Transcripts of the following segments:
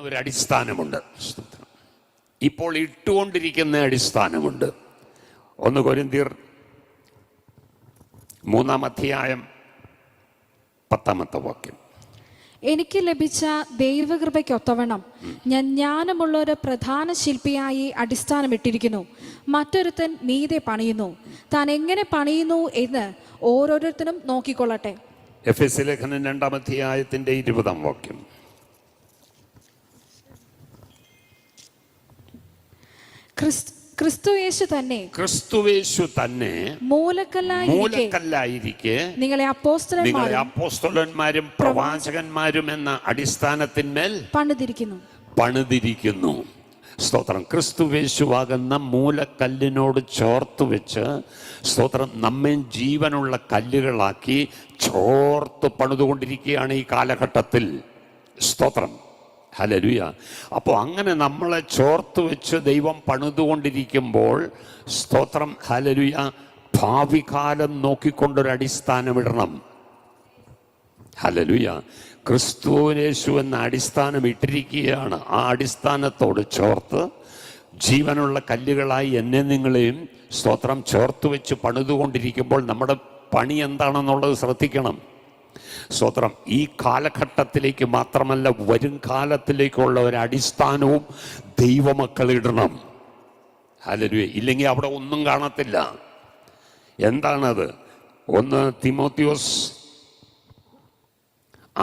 ഒരു അടിസ്ഥാനമുണ്ട്. ഇപ്പോൾ ഇട്ടുകൊണ്ടിരിക്കുന്ന അടിസ്ഥാനമുണ്ട്. 1 കൊരിന്ത്യർ 3-ാം അധ്യായം 10-ാമത്തെ വാക്യം. എനിക്ക് ലഭിച്ച ദൈവകൃപയ്ക്കൊത്തവണ്ണം ഞാൻ ജ്ഞാനമുള്ള ഒരു പ്രധാന ശില്പിയായി അടിസ്ഥാനമിട്ടിരിക്കുന്നു. മറ്റൊരുത്തൻ മീതെ പണിയുന്നു. താൻ എങ്ങനെ പണിയുന്നു എന്ന് ഓരോരുത്തരും നോക്കിക്കൊള്ളട്ടെ. എഫെസ്യ ലേഖനം 2-ാം അധ്യായത്തിന്റെ 20-ാം വാക്യം. ക്രിസ്തുയേശു തന്നെ മൂലക്കല്ലായിരിക്കെ നിങ്ങളെ അപ്പോസ്തലന്മാരും പ്രവാചകന്മാരും എന്ന അടിസ്ഥാനത്തിന്മേൽ പണിതിരിക്കുന്നു. സ്തോത്രം. ക്രിസ്തുവേശുവാകുന്ന മൂലക്കല്ലിനോട് ചോർത്ത് വെച്ച് സ്തോത്രം നമ്മെ ജീവനുള്ള കല്ലുകളാക്കി ചോർത്ത് പണിതുകൊണ്ടിരിക്കുകയാണ് ഈ കാലഘട്ടത്തിൽ. സ്തോത്രം. ഹല്ലേലൂയ. അപ്പോൾ അങ്ങനെ നമ്മളെ ചോർത്ത് വെച്ച് ദൈവം പണിതുകൊണ്ടിരിക്കുമ്പോൾ സ്തോത്രം ഹല്ലേലൂയ, ഭാവി കാലം നോക്കിക്കൊണ്ടൊരു അടിസ്ഥാനമിടണം. ഹല്ലേലൂയ. ക്രിസ്തുയേശു എന്ന അടിസ്ഥാനം ഇട്ടിരിക്കുകയാണ്. ആ അടിസ്ഥാനത്തോട് ചോർത്ത് ജീവനുള്ള കല്ലുകളായി എന്നെ നിങ്ങളെയും സ്തോത്രം ചോർത്ത് വെച്ച് പണിതുകൊണ്ടിരിക്കുമ്പോൾ നമ്മുടെ പണി എന്താണെന്നുള്ളത് ശ്രദ്ധിക്കണം. സ്തോത്രം. ഈ കാലഘട്ടത്തിലേക്ക് മാത്രമല്ല, വരും കാലത്തിലേക്കുള്ള ഒരു അടിസ്ഥാനവും ദൈവമക്കൾ ഇടണം. ഹല്ലേലൂയ. ഇല്ലെങ്കിൽ അവിടെ ഒന്നും കാണത്തില്ല. എന്താണത്? 1 തിമോത്തിയോസ്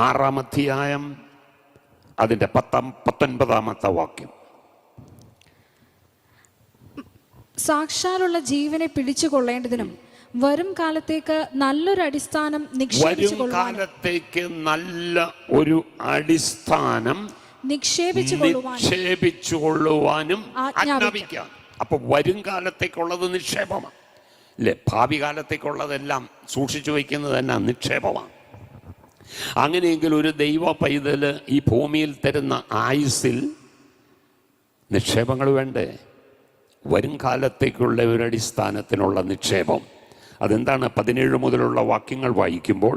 6-ാം അധ്യായം അതിൻ്റെ 19-ാമത്തെ വാക്യം. സാക്ഷാലുള്ള ജീവനെ പിടിച്ചു കൊള്ളേണ്ടതിനും വരും കാലത്തേക്ക് നല്ലൊരു അടിസ്ഥാനം നിക്ഷേപിച്ചു കൊള്ളുവാനും ആജ്ഞാപിക്കാം. അപ്പൊ വരും കാലത്തേക്കുള്ളത് നിക്ഷേപമാണ് അല്ലേ? ഭാവി കാലത്തേക്കുള്ളതെല്ലാം സൂക്ഷിച്ചു വയ്ക്കുന്നത് തന്നെ നിക്ഷേപമാണ്. അങ്ങനെയെങ്കിൽ ഒരു ദൈവ പൈതൽ ഈ ഭൂമിയിൽ തരുന്ന ആയുസ്സിൽ നിക്ഷേപങ്ങൾ വേണ്ടേ? വരും കാലത്തേക്കുള്ള ഒരു അടിസ്ഥാനത്തിനുള്ള നിക്ഷേപം. അതെന്താണ്? 17 മുതലുള്ള വാക്യങ്ങൾ വായിക്കുമ്പോൾ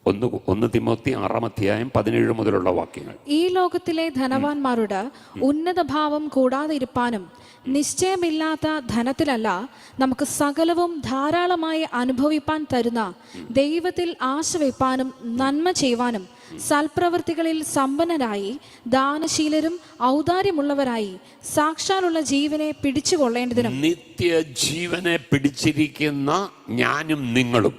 1 തിമോത്തി 6-ാം അധ്യായം 17 മുതലുള്ള വാക്യങ്ങൾ. ഈ ലോകത്തിലെ ധനവാന്മാരോട് ഉന്നത ഭാവം കൂടാതെ ഇരുപ്പാനും നിശ്ചയമില്ലാത്ത ധനത്തിലല്ല, നമുക്ക് സകലവും ധാരാളമായി അനുഭവിപ്പാൻ തരുന്ന ദൈവത്തിൽ ആശ വയ്പ്പാനും നന്മ ചെയ്യുവാനും സൽപ്രവൃത്തികളിൽ സമ്പന്നരായി ദാനശീലരും ഔദാര്യമുള്ളവരായി സാക്ഷാലുള്ള ജീവനെ പിടിച്ചുകൊള്ളേണ്ടതിനും. നിത്യജീവനെ പിടിച്ചിരിക്കുന്ന ഞാനും നിങ്ങളും